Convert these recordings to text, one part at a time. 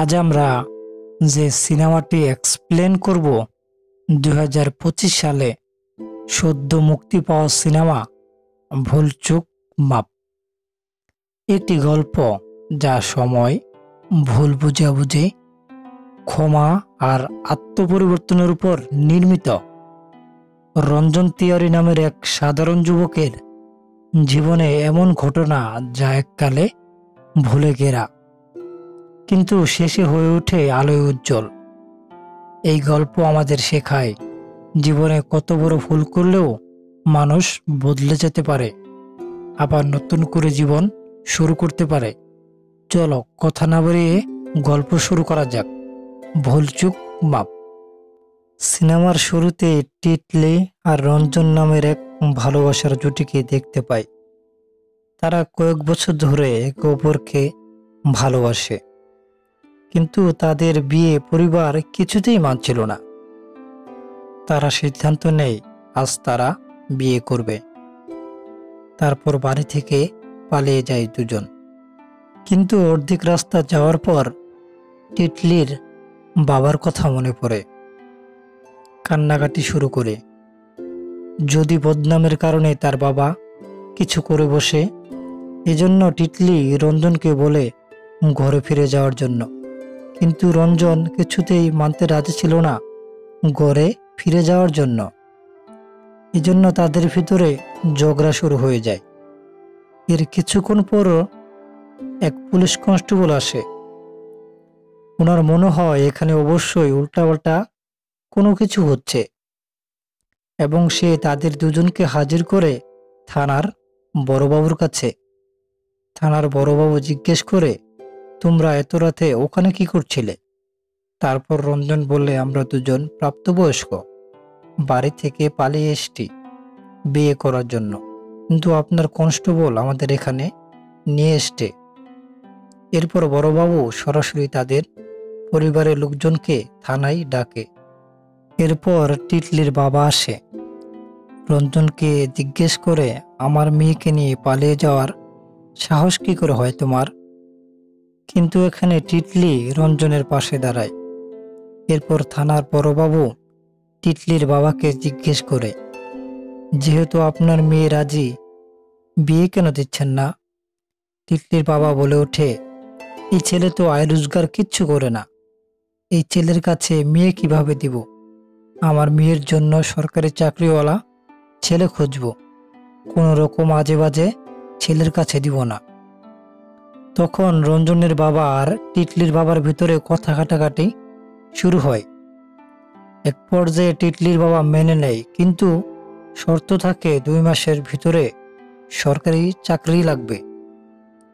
আজ আমরা যে সিনেমাটি এক্সপ্লেন করব 2025 সালে সদ্য মুক্তি পাওয়া সিনেমা ভুল চুক মাপ। একটি গল্প যা সময়, ভুল বুঝাবুঝি, ক্ষমা আর আত্মপরিবর্তনের উপর নির্মিত। রঞ্জন তিওয়ারি নামের এক সাধারণ যুবকের জীবনে এমন ঘটনা যা এককালে ভুলে গেরা, কিন্তু শেষে হয়ে ওঠে আলোয় উজ্জ্বল। এই গল্প আমাদের শেখায় জীবনে কত বড় ভুল করলেও মানুষ বদলে যেতে পারে, আবার নতুন করে জীবন শুরু করতে পারে। চলো কথা না বাড়িয়ে গল্প শুরু করা যাক। ভুল চুক মাপ। সিনেমার শুরুতে টিটলি আর রঞ্জন নামের এক ভালোবাসার জুটিকে দেখতে পাই। তারা কয়েক বছর ধরে একে অপরকে ভালোবাসে, কিন্তু তাদের বিয়ে পরিবার কিছুতেই মানছিল না। তারা সিদ্ধান্ত নেয় আজ তারা বিয়ে করবে। তারপর বাড়ি থেকে পালিয়ে যায় দুজন। কিন্তু অর্ধেক রাস্তা যাওয়ার পর টিটলির বাবার কথা মনে পড়ে। কান্নাকাটি শুরু করে। যদি বদনামের কারণে তার বাবা কিছু করে বসে, এজন্য টিটলি রঞ্জনকে বলে ঘরে ফিরে যাওয়ার জন্য। কিন্তু রঞ্জন কিছুতেই মানতে রাজি ছিল না ঘরে ফিরে যাওয়ার জন্য। এজন্য তাদের ভিতরে ঝগড়া শুরু হয়ে যায়। এর কিছুক্ষণ পরও এক পুলিশ কনস্টেবল আসে। ওনার মনে হয় এখানে অবশ্যই উল্টাপাল্টা কোনো কিছু হচ্ছে, এবং সে তাদের দুজনকে হাজির করে থানার বড়বাবুর কাছে। থানার বড়বাবু জিজ্ঞেস করে, তোমরা এত রাতে ওখানে কি করছিলে? তারপর রঞ্জন বললে, আমরা দুজন প্রাপ্তবয়স্ক, বাড়ি থেকে পালিয়ে এসেছি বিয়ে করার জন্য, কিন্তু আপনার কনস্টেবল আমাদের এখানে নিয়ে এসছে। এরপর বড়বাবু সরাসরি তাদের পরিবারের লোকজনকে থানায় ডাকে। এরপর টিটলির বাবা আসে। রঞ্জনকে জিজ্ঞেস করে, আমার মেয়েকে নিয়ে পালিয়ে যাওয়ার সাহস কি করে হয় তোমার? কিন্তু এখানে টিটলি রঞ্জনের পাশে দাঁড়ায়। এরপর থানার বড়বাবু টিটলির বাবাকে জিজ্ঞেস করে, যেহেতু আপনার মেয়ে রাজি, বিয়ে কেন দিচ্ছেন না? টিটলির বাবা বলে ওঠে, এই ছেলে তো আয় রোজগার কিচ্ছু করে না, এই ছেলের কাছে মেয়ে কিভাবে দিব? আমার মেয়ের জন্য সরকারি চাকরিওয়ালা ছেলে খুঁজব, কোনো রকম আজে বাজে ছেলের কাছে দিব না। তখন রঞ্জনের বাবা আর টিটলির বাবার ভিতরে কথা কাটাকাটি শুরু হয়। এক পর্যায়ে টিটলির বাবা মেনে নেয়, কিন্তু শর্ত থাকে 2 মাসের ভিতরে সরকারি চাকরি লাগবে,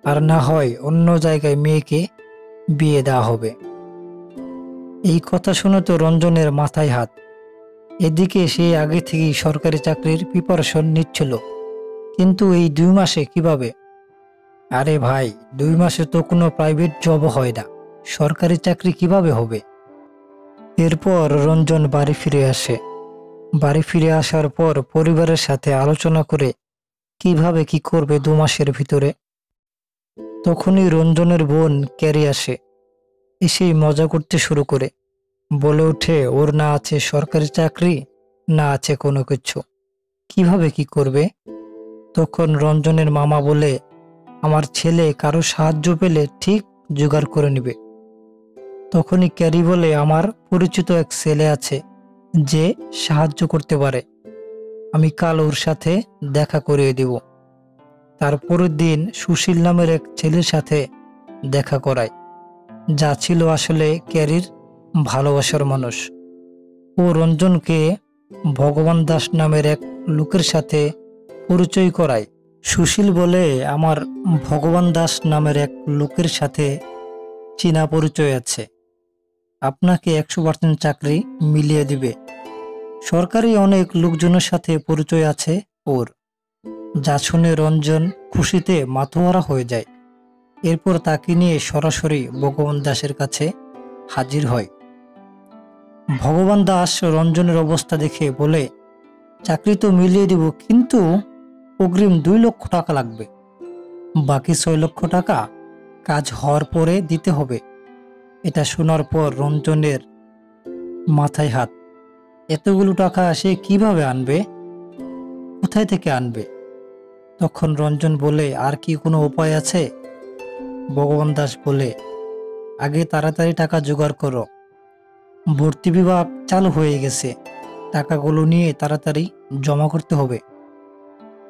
আর না হয় অন্য জায়গায় মেয়েকে বিয়ে দেওয়া হবে। এই কথা শুনে তো রঞ্জনের মাথায় হাত। এদিকে সে আগে থেকেই সরকারি চাকরির প্রিপারেশন নিচ্ছিল, কিন্তু এই 2 মাসে কিভাবে? আরে ভাই, 2 মাসে তো কোনো প্রাইভেট জব হয় না, সরকারি চাকরি কিভাবে হবে? এরপর রঞ্জন বাড়ি ফিরে আসে। বাড়ি ফিরে আসার পর পরিবারের সাথে আলোচনা করে কিভাবে কি করবে 2 মাসের ভিতরে। তখনই রঞ্জনের বোন ক্যারি আসে। এসেই মজা করতে শুরু করে, বলে ওঠে ওর না আছে সরকারি চাকরি, না আছে কোনো কিছু, কিভাবে কি করবে? তখন রঞ্জনের মামা বলে, আমার ছেলে কারো সাহায্য পেলে ঠিক জোগাড় করে নেবে। তখনই ক্যারি বলে, আমার পরিচিত এক ছেলে আছে যে সাহায্য করতে পারে, আমি কাল ওর সাথে দেখা করিয়ে দেব। তারপরের দিন সুশীল নামের এক ছেলের সাথে দেখা করায়, যা ছিল আসলে ক্যারির ভালোবাসার মানুষ। ও রঞ্জনকে ভগবান দাস নামের এক লোকের সাথে পরিচয় করায়। সুশীল বলে, আমার ভগবান দাস নামের এক লোকের সাথে চীনা পরিচয় আছে, আপনাকে 100% চাকরি মিলিয়ে দিবে। সরকারি অনেক লোকজনের সাথে পরিচয় আছে ওর। যা শুনে রঞ্জন খুশিতে মাথোয়ারা হয়ে যায়। এরপর তাকে নিয়ে সরাসরি ভগবান দাসের কাছে হাজির হয়। ভগবান দাস রঞ্জনের অবস্থা দেখে বলে, চাকরি তো মিলিয়ে দিব, কিন্তু অগ্রিম 2 লক্ষ টাকা লাগবে, বাকি 6 লক্ষ টাকা কাজ হওয়ার পরে দিতে হবে। এটা শোনার পর রঞ্জনের মাথায় হাত। এতগুলো টাকা সে কিভাবে আনবে, কোথায় থেকে আনবে? তখন রঞ্জন বলে, আর কি কোনো উপায় আছে? ভগবান দাস বলে, আগে তাড়াতাড়ি টাকা জোগাড় করো, ভর্তি বিভাগ চালু হয়ে গেছে, টাকাগুলো নিয়ে তাড়াতাড়ি জমা করতে হবে।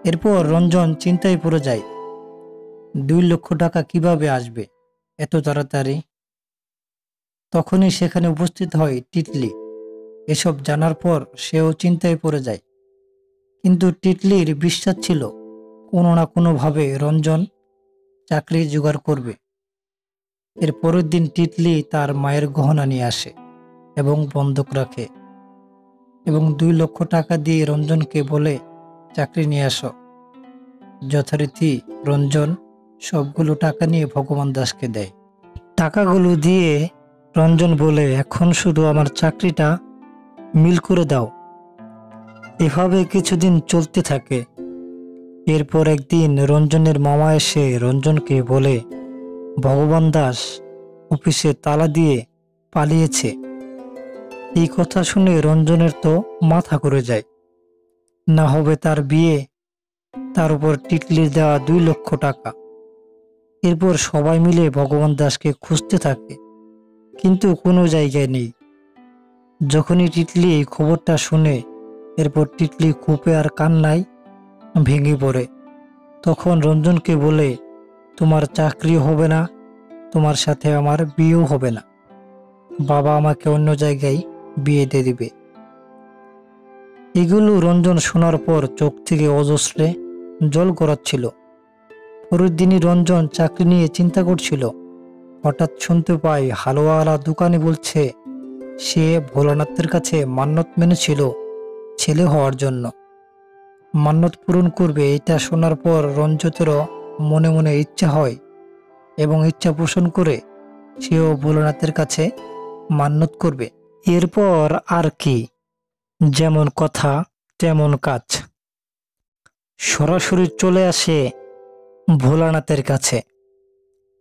এরপর রঞ্জন চিন্তায় পড়ে যায়, 2 লক্ষ টাকা কিভাবে আসবে এত তাড়াতাড়ি? তখনই সেখানে উপস্থিত হয় টিটলি। এসব জানার পর সেও চিন্তায় পড়ে যায়, কিন্তু টিটলির বিশ্বাস ছিল কোনো না কোনোভাবে রঞ্জন চাকরি জোগাড় করবে। এর পরের দিন টিটলি তার মায়ের গহনা নিয়ে আসে এবং বন্ধক রাখে, এবং 2 লক্ষ টাকা দিয়ে রঞ্জনকে বলে, চাকরি নিয়ে আসো। যথারীতি রঞ্জন সবগুলো টাকা নিয়ে ভগবান দাসকে দেয়। টাকাগুলো দিয়ে রঞ্জন বলে, এখন শুধু আমার চাকরিটা মিল করে দাও। এভাবে কিছুদিন চলতে থাকে। এরপর একদিন রঞ্জনের মামা এসে রঞ্জনকে বলে, ভগবান দাস অফিসে তালা দিয়ে পালিয়েছে। এই কথা শুনে রঞ্জনের তো মাথা ঘুরে যায়। না হবে তার বিয়ে, তার উপর টিটলির দেওয়া 2 লক্ষ টাকা। এরপর সবাই মিলে ভগবান দাসকে খুঁজতে থাকে, কিন্তু কোনো জায়গায় নেই। যখনই টিটলি এই খবরটা শুনে, এরপর টিটলি ক্ষোভে আর কান্নায় ভেঙে পড়ে। তখন রঞ্জনকে বলে, তোমার চাকরিও হবে না, তোমার সাথে আমার বিয়েও হবে না, বাবা আমাকে অন্য জায়গায় বিয়ে দিয়ে দিবে। এগুলো রঞ্জন শোনার পর চোখ থেকে অজস্রে জল গড়াচ্ছিল। পরের দিনই রঞ্জন চাকরি নিয়ে চিন্তা করছিল। হঠাৎ শুনতে পাই হালুয়াওয়ালা দোকানে বলছে সে ভোলানাথের কাছে মান্যত মেনেছিল ছেলে হওয়ার জন্য, মান্যত পূরণ করবে। এটা শোনার পর রঞ্জিতেরও মনে মনে ইচ্ছা হয় এবং ইচ্ছা পোষণ করে সেও ভোলানাথের কাছে মান্যত করবে। এরপর আর কি, যেমন কথা তেমন কাজ। সরাসরি চলে আসে ভোলানাথের কাছে,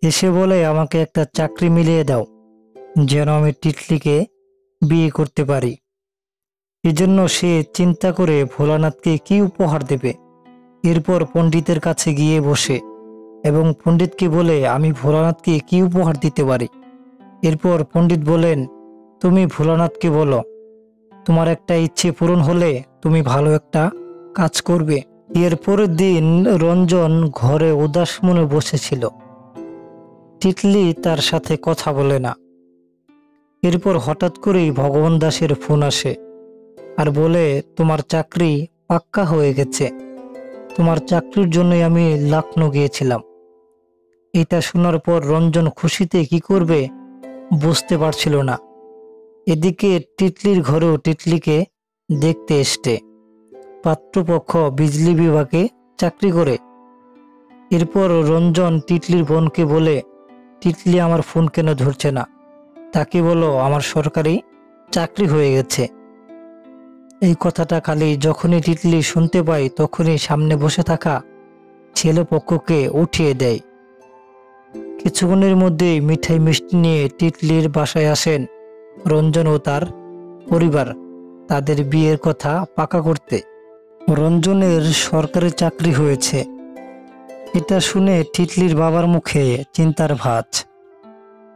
এসে বলে, আমাকে একটা চাকরি মিলিয়ে দাও যেন আমি টিটলিকে বিয়ে করতে পারি। এজন্য সে চিন্তা করে ভোলানাথকে কি উপহার দেবে। এরপর পণ্ডিতের কাছে গিয়ে বসে এবং পণ্ডিতকে বলে, আমি ভোলানাথকে কি উপহার দিতে পারি। এরপর পণ্ডিত বলেন, তুমি ভোলানাথকে বলো তোমার একটা ইচ্ছে পূরণ হলে তুমি ভালো একটা কাজ করবে। এর পরের দিন রঞ্জন ঘরে উদাস মনে বসেছিল। টিটলি তার সাথে কথা বলে না। এরপর হঠাৎ করেই ভগবান দাসের ফোন আসে আর বলে, তোমার চাকরি পাক্কা হয়ে গেছে, তোমার চাকরির জন্যই আমি লখনৌ গিয়েছিলাম। এটা শোনার পর রঞ্জন খুশিতে কি করবে বুঝতে পারছিল না। এদিকে টিটলির ঘরেও টিটলিকে দেখতে এসছে। পাত্রপক্ষ বিজলি বিভাগে চাকরি করে। এরপর রঞ্জন টিটলির বোনকে বলে, টিটলি আমার ফোন কেন ধরছে না, তাকে বলো আমার সরকারি চাকরি হয়ে গেছে। এই কথাটা খালি যখনই টিটলি শুনতে পায় তখনই সামনে বসে থাকা ছেলে পক্ষকে উঠিয়ে দেয়। কিছুক্ষণের মধ্যেই মিঠাই মিষ্টি নিয়ে টিটলির বাসায় আসেন রঞ্জন ও তার পরিবার তাদের বিয়ের কথা পাকা করতে। রঞ্জনের সরকারি চাকরি হয়েছে, এটা শুনে টিটলির বাবার মুখে চিন্তার ভাঁজ।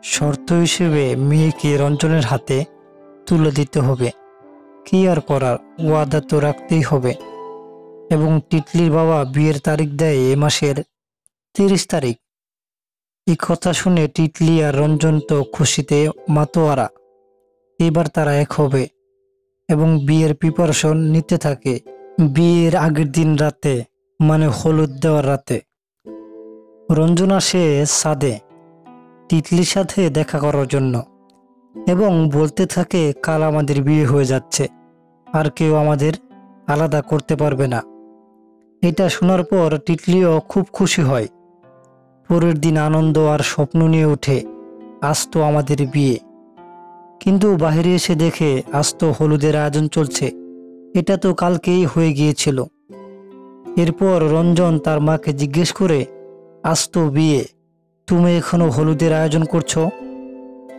শর্ত হিসেবে মেয়েকে রঞ্জনের হাতে তুলে দিতে হবে, কি আর করার, ওয়াদা তো রাখতেই হবে। এবং টিটলির বাবা বিয়ের তারিখ দেয় এ মাসের 30 তারিখ। এই কথা শুনে টিটলি আর রঞ্জন তো খুশিতে মাতোয়ারা। এবার তারা এক হবে এবং বিয়ের প্রিপারেশন নিতে থাকে। বিয়ের আগের দিন রাতে, মানে হলুদ দেওয়ার রাতে, রঞ্জন আসে ছাদে টিটলির সাথে দেখা করার জন্য এবং বলতে থাকে, কাল আমাদের বিয়ে হয়ে যাচ্ছে, আর কেউ আমাদের আলাদা করতে পারবে না। এটা শোনার পর টিটলিও খুব খুশি হয়। পরের দিন আনন্দ আর স্বপ্ন নিয়ে ওঠে, আজ তো আমাদের বিয়ে। কিন্তু বাইরে এসে দেখে আজ তো হলুদের আয়োজন চলছে, এটা তো কালকেই হয়ে গিয়েছিল। এরপর রঞ্জন তার মাকে জিজ্ঞেস করে, আজ তো বিয়ে, তুমি এখনো হলুদের আয়োজন করছো?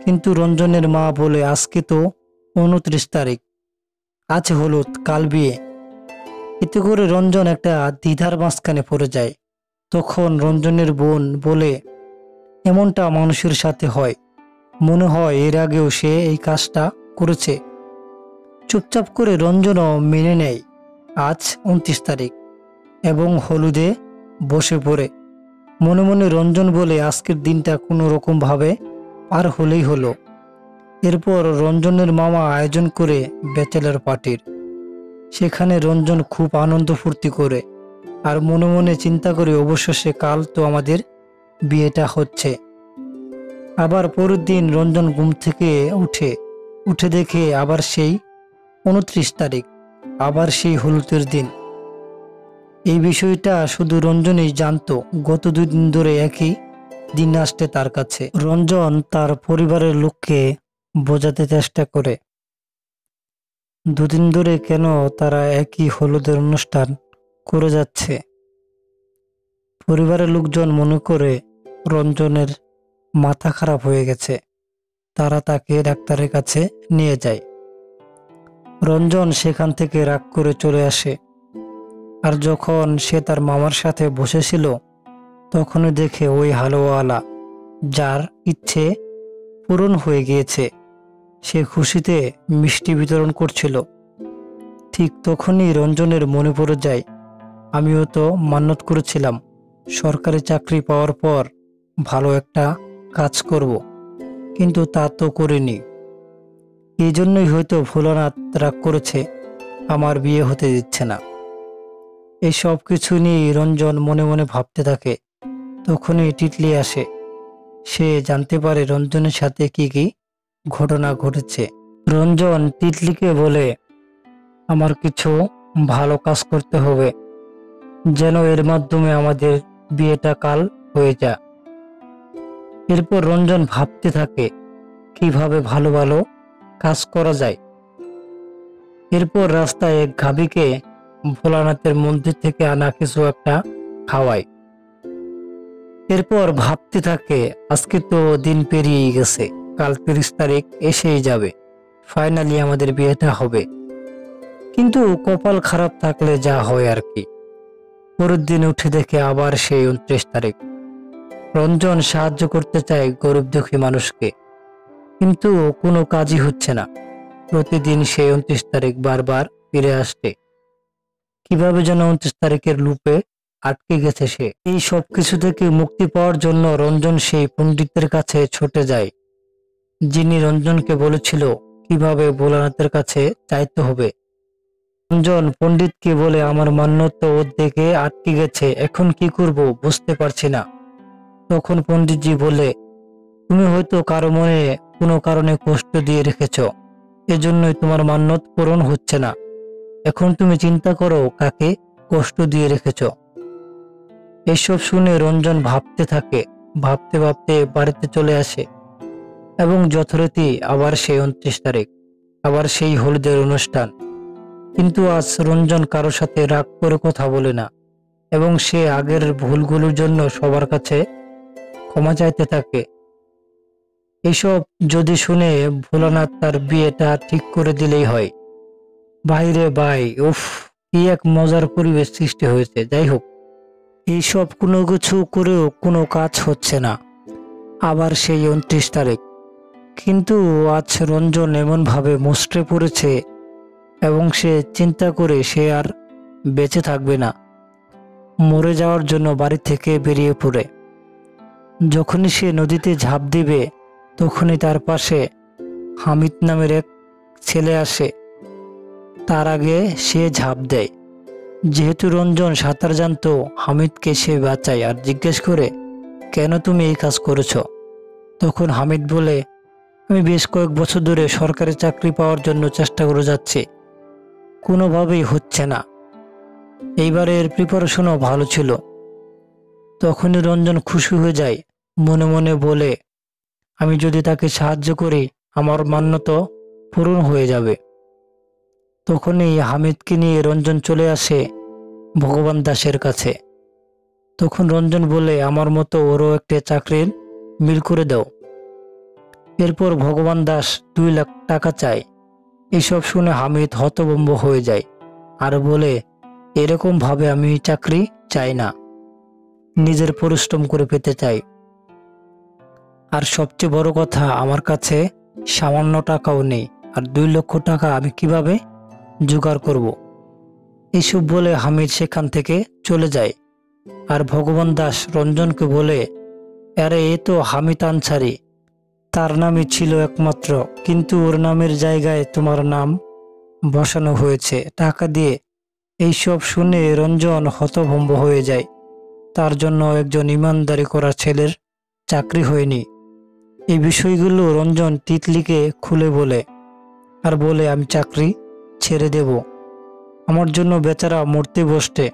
কিন্তু রঞ্জনের মা বলে আজকে তো 29 তারিখ, আজ হলুদ কাল বিয়ে। এতে করে রঞ্জন একটা দ্বিধার মাঝখানে পড়ে যায়। তখন রঞ্জনের বোন বলে, এমনটা মানুষের সাথে হয়, মনে হয় এর আগেও সে এই কাজটা করেছে। চুপচাপ করে রঞ্জনও মেনে নেয় আজ 29 তারিখ এবং হলুদে বসে পড়ে। মনে মনে রঞ্জন বলে আজকের দিনটা কোনো রকম ভাবে পার হলেই হলো। এরপর রঞ্জনের মামা আয়োজন করে ব্যাচেলর পার্টির। সেখানে রঞ্জন খুব আনন্দ ফুর্তি করে আর মনে মনে চিন্তা করে অবশেষে কাল তো আমাদের বিয়েটা হচ্ছে। আবার পরের দিন রঞ্জন ঘুম থেকে উঠে দেখে আবার সেই 29 তারিখ, আবার সেই হলুদের দিন। এই বিষয়টা শুধু রঞ্জনই জানতো। গত 2 দিন ধরে একই দিন আসছে তার কাছে। রঞ্জন তার পরিবারের লোককে বোঝাতে চেষ্টা করে 2 দিন ধরে কেন তারা একই হলুদের অনুষ্ঠান করে যাচ্ছে। পরিবারের লোকজন মনে করে রঞ্জনের মাথা খারাপ হয়ে গেছে। তারা তাকে ডাক্তারের কাছে নিয়ে যায়। রঞ্জন সেখান থেকে রাগ করে চলে আসে। আর যখন সে তার মামার সাথে বসেছিল তখনই দেখে ওই হালুয়াওয়ালা, যার ইচ্ছে পূরণ হয়ে গিয়েছে, সে খুশিতে মিষ্টি বিতরণ করছিল। ঠিক তখনই রঞ্জনের মনে পড়ে যায়, আমিও তো মান্যত করেছিলাম সরকারি চাকরি পাওয়ার পর ভালো একটা কাজ করব, কিন্তু তা তো করিনি। এই জন্যই হয়তো ভোলানাথ রাগ করেছে, আমার বিয়ে হতে দিচ্ছে না। এই সব কিছু নিয়ে রঞ্জন মনে মনে ভাবতে থাকে। তখনই টিটলি আসে। সে জানতে পারে রঞ্জনের সাথে কি কি ঘটনা ঘটেছে। রঞ্জন টিটলিকে বলে, আমার কিছু ভালো কাজ করতে হবে, যেন এর মাধ্যমে আমাদের বিয়েটা কাল হয়ে যায়। এরপর রঞ্জন ভাবতে থাকে কিভাবে ভালো ভালো কাজ করা যায়। এরপর রাস্তায় এক গাভীকে ভোলানাথের মন্দির থেকে আনা কিছু একটা খাওয়ায়। এরপর ভাবতে থাকে আজকে তো দিন পেরিয়েই গেছে, কাল 30 তারিখ এসেই যাবে, ফাইনালি আমাদের বিয়েটা হবে। কিন্তু কপাল খারাপ থাকলে যা হয় আর কি। পরের দিন উঠে দেখে আবার সেই 29 তারিখ। রঞ্জন সাহায্য করতে চায় গরিব দুঃখী মানুষকে, কিন্তু কোনো কাজই হচ্ছে না। প্রতিদিন সেই 29 তারিখ বারবার ফিরে আসছে। কিভাবে যেন 29 তারিখের লুপে আটকে গেছে সে। এই সব কিছু থেকে মুক্তি পাওয়ার জন্য রঞ্জন সেই পণ্ডিতের কাছে ছুটে যায়, যিনি রঞ্জনকে বলেছিল কিভাবে ভোলানাথের কাছে চাইতে হবে। রঞ্জন পণ্ডিতকে বলে, আমার মান্যত অর্ধেকে আটকে গেছে, এখন কি করব বুঝতে পারছি না। তখন পণ্ডিতজি বলে, তুমি হয়তো কারো মনে কোনো কারণে কষ্ট দিয়ে রেখেছ, এজন্যই তোমার মান্যত পূরণ হচ্ছে না। এখন তুমি চিন্তা করো কাকে কষ্ট দিয়ে রেখেছ। এসব শুনে রঞ্জন ভাবতে থাকে। ভাবতে ভাবতে বাড়িতে চলে আসে এবং যথারীতি আবার সেই 29 তারিখ, আবার সেই হলুদের অনুষ্ঠান। কিন্তু আজ রঞ্জন কারো সাথে রাগ করে কথা বলে না এবং সে আগের ভুলগুলোর জন্য সবার কাছে ক্ষমা চাইতে থাকে। এইসব যদি শুনে ভোলানাথ তার বিয়েটা ঠিক করে দিলেই হয়। বাইরে ভাই, উফ, কি এক মজার পরিবেশ সৃষ্টি হয়েছে। যাই হোক, এইসব কোনো কিছু করেও কোনো কাজ হচ্ছে না। আবার সেই 29 তারিখ। কিন্তু আজ রঞ্জন এমনভাবে মুষ্টে পড়েছে এবং সে চিন্তা করে সে আর বেঁচে থাকবে না, মরে যাওয়ার জন্য বাড়ি থেকে বেরিয়ে পড়ে। যখনই সে নদীতে ঝাঁপ দিবে তখনই তার পাশে হামিদ নামের এক ছেলে আসে। তার আগে সে ঝাঁপ দেয়। যেহেতু রঞ্জন সাঁতার জানতো, হামিদকে সে বাঁচায় আর জিজ্ঞেস করে, কেন তুমি এই কাজ করেছ? তখন হামিদ বলে, আমি বেশ কয়েক বছর ধরে সরকারি চাকরি পাওয়ার জন্য চেষ্টা করে যাচ্ছি, কোনোভাবেই হচ্ছে না। এইবারের প্রিপারেশনও ভালো ছিল। তখনই রঞ্জন খুশি হয়ে যায়, মনে মনে বলে, আমি যদি তাকে সাহায্য করি আমার মান্যত পূরণ হয়ে যাবে। তখনই হামিদকে নিয়ে রঞ্জন চলে আসে ভগবান দাসের কাছে। তখন রঞ্জন বলে, আমার মতো ওরও একটা চাকরির মিল করে দাও। এরপর ভগবান দাস 2 লাখ টাকা চায়। এসব শুনে হামিদ হতভম্ব হয়ে যায় আর বলে, এরকম ভাবে আমি চাকরি চাই না, নিজের পরিশ্রম করে পেতে চাই। আর সবচেয়ে বড় কথা, আমার কাছে সামান্য টাকাও নেই, আর 2 লক্ষ টাকা আমি কিভাবে জোগাড় করব? এসব বলে হামিদ সেখান থেকে চলে যায়। আর ভগবান দাস রঞ্জনকে বলে, আরে এ তো হামিদ আনসারি, তার নামই ছিল একমাত্র, কিন্তু ওর নামের জায়গায় তোমার নাম বসানো হয়েছে টাকা দিয়ে। এইসব শুনে রঞ্জন হতভম্ব হয়ে যায়। তার জন্য একজন ইমানদারি করা ছেলের চাকরি হয়নি। এই বিষয়গুলো রঞ্জন তিতলিকে খুলে বলে, আর বলে, আমি চাকরি ছেড়ে দেব, আমার জন্য বেচারা মরতে বসতে।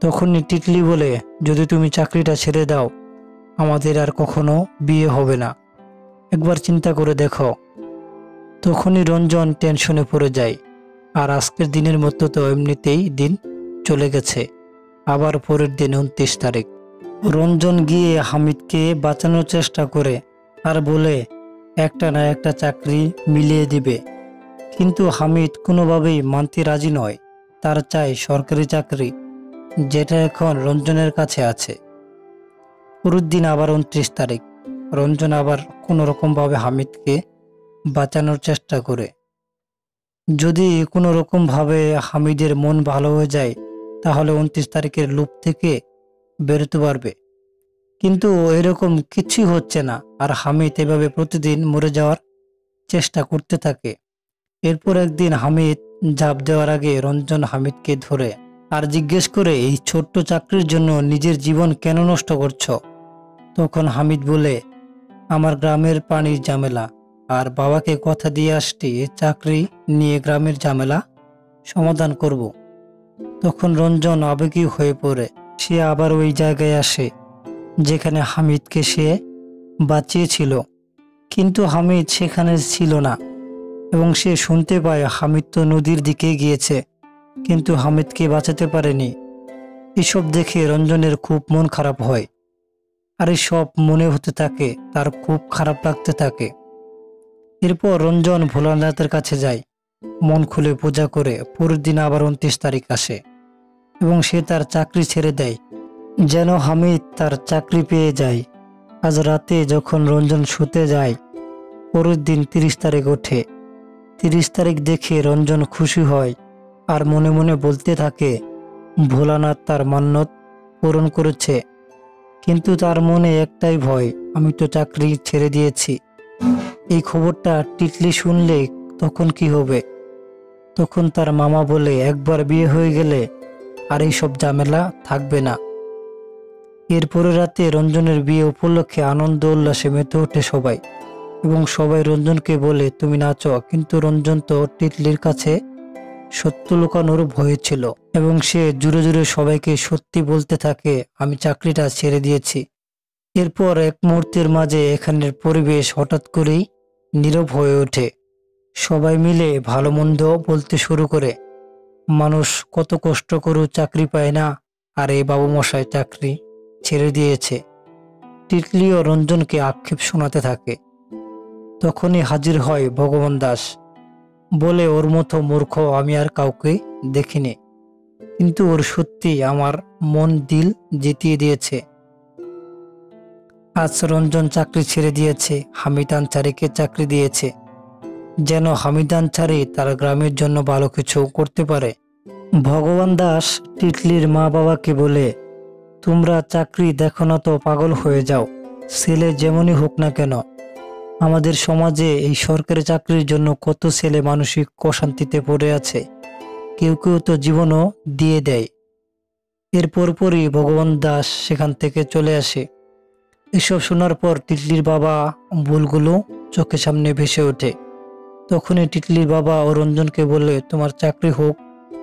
তখনই তিতলি বলে, যদি তুমি চাকরিটা ছেড়ে দাও, আমাদের আর কখনো বিয়ে হবে না, একবার চিন্তা করে দেখো। তখনই রঞ্জন টেনশনে পড়ে যায়। আর আজকের দিনের মতো তো এমনিতেই দিন চলে গেছে। আবার পরের দিন 29 তারিখ। রঞ্জন গিয়ে হামিদকে বাঁচানোর চেষ্টা করে আর বলে, একটা না একটা চাকরি মিলিয়ে দিবে। কিন্তু হামিদ কোনোভাবেই মানতে রাজি নয়। তার চাই সরকারি চাকরি, যেটা এখন রঞ্জনের কাছে আছে। পরের দিন আবার 29 তারিখ। রঞ্জন আবার কোনো রকমভাবে হামিদকে বাঁচানোর চেষ্টা করে। যদি কোনো রকমভাবে হামিদের মন ভালো হয়ে যায়, তাহলে 29 তারিখের লুপ থেকে বেরোতে পারবে। কিন্তু এরকম কিছুই হচ্ছে না, আর হামিদ এভাবে প্রতিদিন মরে যাওয়ার চেষ্টা করতে থাকে। এরপর একদিন হামিদ ঝাঁপ দেওয়ার আগে রঞ্জন হামিদকে ধরে আর জিজ্ঞেস করে, এই ছোট্ট চাকরির জন্য নিজের জীবন কেন নষ্ট করছো? তখন হামিদ বলে, আমার গ্রামের পানির ঝামেলা, আর বাবাকে কথা দিয়ে আসছি চাকরি নিয়ে গ্রামের ঝামেলা সমাধান করব। তখন রঞ্জন আবেগী হয়ে পড়ে। সে আবার ওই জায়গায় আসে যেখানে হামিদকে সে বাঁচিয়েছিল, কিন্তু হামিদ সেখানে ছিল না। এবং সে শুনতে পায় হামিদ তো নদীর দিকে গিয়েছে, কিন্তু হামিদকে বাঁচাতে পারেনি। এসব দেখে রঞ্জনের খুব মন খারাপ হয়। আর এসব মনে হতে থাকে, তার খুব খারাপ লাগতে থাকে। এরপর রঞ্জন ভোলানাথের কাছে যায়, মন খুলে পূজা করে। পরের দিন আবার 29 তারিখ আসে এবং সে তার চাকরি ছেড়ে দেয়, যেন হামিদ তার চাকরি পেয়ে যায়। আজ রাতে যখন রঞ্জন শুতে যায়, পরের দিন 30 তারিখ ওঠে। 30 তারিখ দেখে রঞ্জন খুশি হয় আর মনে মনে বলতে থাকে, ভোলানাথ তার মান্যত পূরণ করেছে। কিন্তু তার মনে একটাই ভয়, আমি তো চাকরি ছেড়ে দিয়েছি। এই খবরটা টিটলি শুনলে তখন কি হবে? তখন তার মামা বলে, একবার বিয়ে হয়ে গেলে আর এইসব ঝামেলা থাকবে না। এরপরে রাতে রঞ্জনের বিয়ে উপলক্ষে আনন্দ উল্লাসে মেতে ওঠে সবাই, এবং সবাই রঞ্জনকে বলে, তুমি নাচো। কিন্তু রঞ্জন তো টিটলির কাছে সত্য লুকানোর ভয়ে ছিল, এবং সে জোরে জোরে সবাইকে সত্যি বলতে থাকে, আমি চাকরিটা ছেড়ে দিয়েছি। এরপর এক মুহূর্তের মাঝে এখানের পরিবেশ হঠাৎ করেই নীরব হয়ে ওঠে। সবাই মিলে ভালো মন্দ বলতে শুরু করে, মানুষ কত কষ্ট করেও চাকরি পায় না, আর এই বাবু মশাই চাকরি ছেড়ে দিয়েছে। টিটলি ও রঞ্জনকে আক্ষেপ শোনাতে থাকে। তখনই হাজির হয় ভগবান দাস, বলে, ওর মতো মূর্খ আমি আর কাউকে দেখিনি, কিন্তু ওর সত্যি আমার মন দিল জিতিয়ে দিয়েছে। আজ রঞ্জন চাকরি ছেড়ে দিয়েছে, হামিদ আনসারিকে চাকরি দিয়েছে, যেন হামিদ আনসারি তার গ্রামের জন্য ভালো কিছু করতে পারে। ভগবান দাস টিটলির মা বাবাকে বলে, তোমরা চাকরি দেখো না তো পাগল হয়ে যাও, ছেলে যেমনই হোক না কেন। আমাদের সমাজে এই সরকারি চাকরির জন্য কত ছেলে মানসিক অশান্তিতে পড়ে আছে, কেউ কেউ তো জীবনও দিয়ে দেয়। এর পরপরই ভগবান দাস সেখান থেকে চলে আসে। এসব শোনার পর টিটলির বাবা ভুলগুলো চোখের সামনে ভেসে ওঠে। তখনই টিটলির বাবা ও রঞ্জনকে বলে, তোমার চাকরি হোক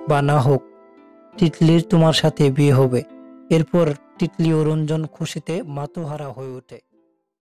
বা না হোক, টিটলির তোমার সাথে বিয়ে হবে। এরপর টিটলি ও রঞ্জন খুশিতে মাতোহারা হয়ে ওঠে।